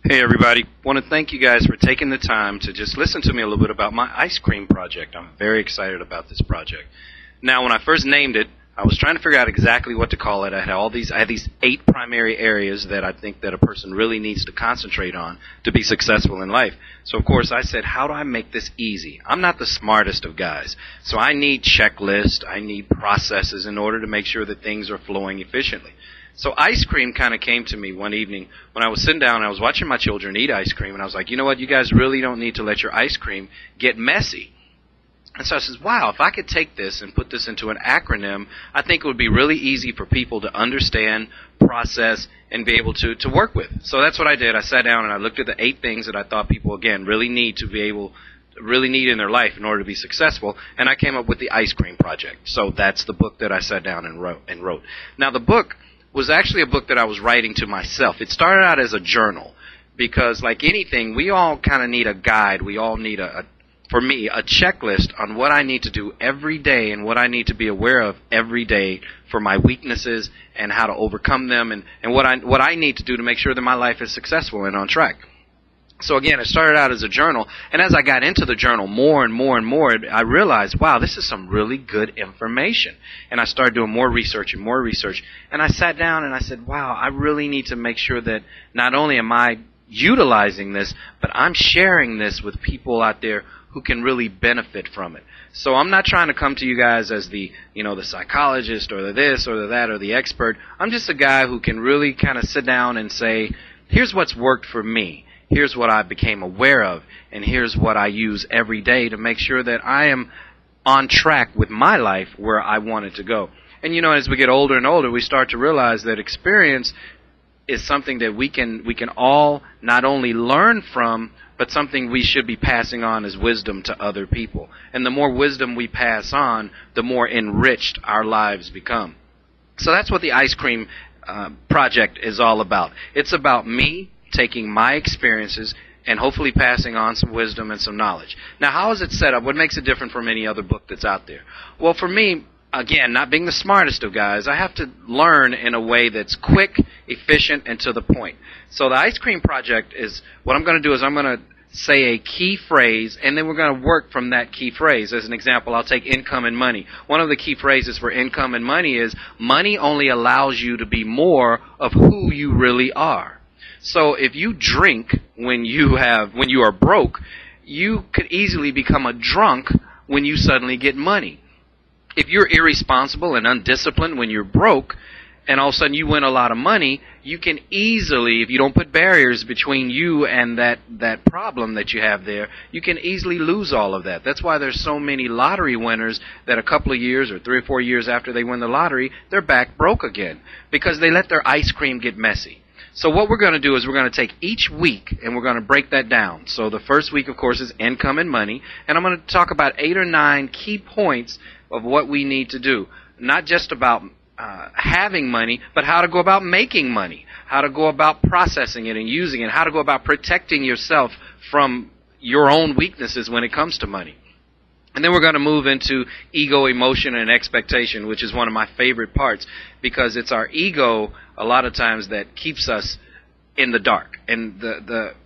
Hey everybody, want to thank you guys for taking the time to just listen to me a little bit about my ice cream project. I'm very excited about this project. Now when I first named it, I was trying to figure out exactly what to call it. I had these 8 primary areas that I think that a person really needs to concentrate on to be successful in life. So of course I said, how do I make this easy? I'm not the smartest of guys, so I need checklists, I need processes in order to make sure that things are flowing efficiently. So ice cream kind of came to me one evening when I was sitting down and I was watching my children eat ice cream, and I was like, you know what, you guys really don't need to let your ice cream get messy. And so I said, wow, if I could take this and put this into an acronym, I think it would be really easy for people to understand, process, and be able to work with. So that's what I did. I sat down and I looked at the 8 things that I thought people, again, really need in their life in order to be successful, and I came up with the Ice Cream Project. So that's the book that I sat down and wrote. Now the book was actually a book that I was writing to myself. It started out as a journal because, like anything, we all kind of need a guide. We all need, for me, a checklist on what I need to do every day and what I need to be aware of every day for my weaknesses and how to overcome them, and what I need to do to make sure that my life is successful and on track. So again, it started out as a journal, and as I got into the journal more and more and more, I realized, wow, this is some really good information. And I started doing more research, and I sat down and I said, wow, I really need to make sure that not only am I utilizing this, but I'm sharing this with people out there who can really benefit from it. So I'm not trying to come to you guys as the psychologist or the this or the that or the expert. I'm just a guy who can really kind of sit down and say, here's what's worked for me. Here's what I became aware of, and here's what I use every day to make sure that I am on track with my life where I want it to go. And as we get older and older, we start to realize that experience is something that we can all not only learn from, but something we should be passing on as wisdom to other people. And the more wisdom we pass on, the more enriched our lives become. So that's what the Ice Cream Project is all about. It's about me taking my experiences and hopefully passing on some wisdom and some knowledge. Now, how is it set up? What makes it different from any other book that's out there? Well, for me, again, not being the smartest of guys, I have to learn in a way that's quick, efficient, and to the point. So the Ice Cream Project is, what I'm going to do is I'm going to say a key phrase, and then we're going to work from that key phrase. As an example, I'll take income and money. One of the key phrases for income and money is, money only allows you to be more of who you really are. So if you drink when you are broke, you could easily become a drunk when you suddenly get money. If you're irresponsible and undisciplined when you're broke, and all of a sudden you win a lot of money, you can easily, if you don't put barriers between you and that problem that you have there, you can easily lose all of that. That's why there's so many lottery winners that a couple of years or 3 or 4 years after they win the lottery, they're back broke again because they let their ice cream get messy. So what we're going to do is we're going to take each week and we're going to break that down. So the first week, of course, is income and money. And I'm going to talk about 8 or 9 key points of what we need to do. Not just about having money, but how to go about making money, how to go about processing it and using it, how to go about protecting yourself from your own weaknesses when it comes to money. And then we're going to move into ego, emotion, and expectation, which is one of my favorite parts because it's our ego a lot of times that keeps us in the dark. And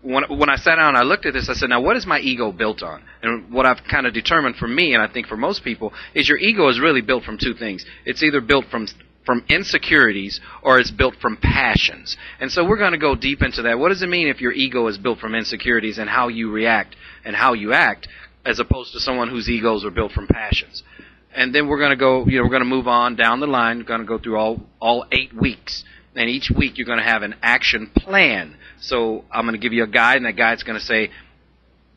when I sat down and I looked at this, I said, now what is my ego built on? And what I've kind of determined for me, and I think for most people, is your ego is really built from 2 things. It's either built from insecurities or it's built from passions. And so we're going to go deep into that. What does it mean if your ego is built from insecurities and how you react and how you act, as opposed to someone whose egos are built from passions? And then we're going to go, we're going to move on down the line. We're going to go through all 8 weeks. And each week you're going to have an action plan. So I'm going to give you a guide, and that guide's going to say,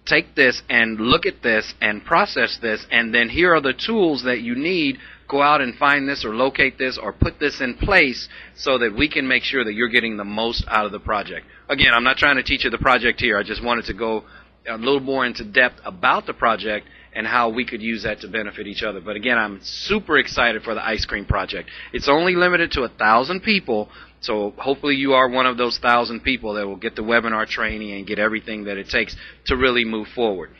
take this and look at this and process this, and then here are the tools that you need. Go out and find this or locate this or put this in place so that we can make sure that you're getting the most out of the project. Again, I'm not trying to teach you the project here. I just wanted to go a little more into depth about the project and how we could use that to benefit each other. But again, I'm super excited for the Ice Cream Project. It's only limited to 1,000 people, so hopefully you are one of those 1,000 people that will get the webinar training and get everything that it takes to really move forward.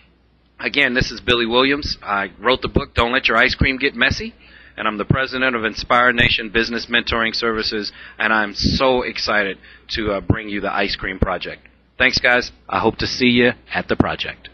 Again, this is Billy Williams. I wrote the book, Don't Let Your Ice Cream Get Messy, and I'm the president of Inspire Nation Business Mentoring Services, and I'm so excited to bring you the Ice Cream Project. Thanks, guys. I hope to see you at the project.